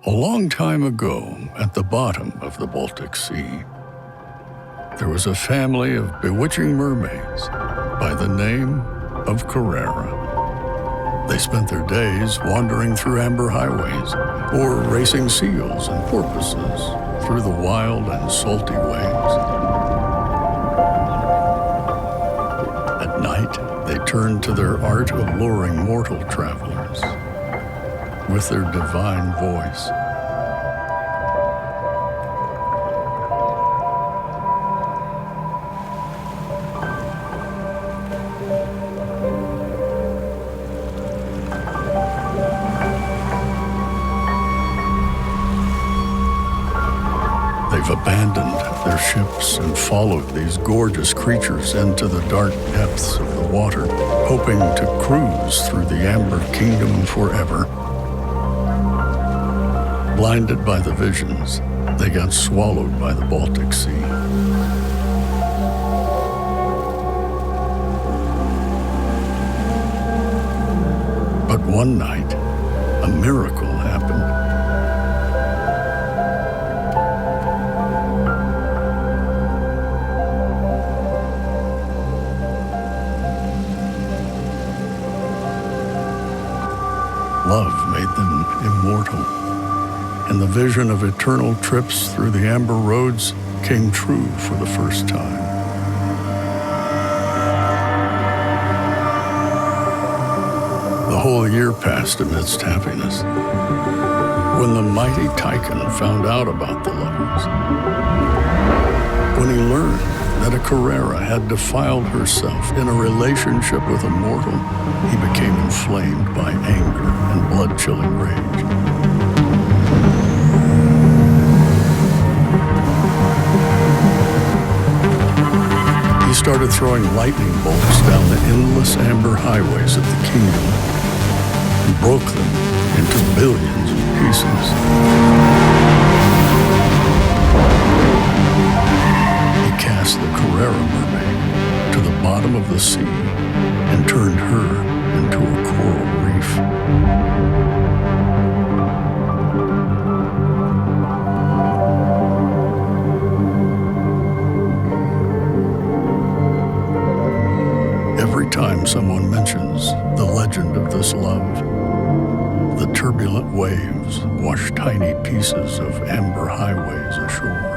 A long time ago, at the bottom of the Baltic Sea, there was a family of bewitching mermaids by the name of Carrera. They spent their days wandering through amber highways or racing seals and porpoises through the wild and salty waves. At night, they turned to their art of luring mortal travelers with their divine voice. They've abandoned their ships and followed these gorgeous creatures into the dark depths of the water, hoping to cruise through the Amber Kingdom forever. Blinded by the visions, they got swallowed by the Baltic Sea. But one night, a miracle happened. Love made them immortal, and the vision of eternal trips through the amber roads came true for the first time. The whole year passed amidst happiness. When the mighty Tychon found out about the lovers, when he learned that a Carrera had defiled herself in a relationship with a mortal, he became inflamed by anger and blood-chilling rage. He started throwing lightning bolts down the endless amber highways of the kingdom and broke them into billions of pieces. He cast the Carrera mermaid to the bottom of the sea and turned her into a coral reef. Every time someone mentions the legend of this love, the turbulent waves wash tiny pieces of amber highways ashore.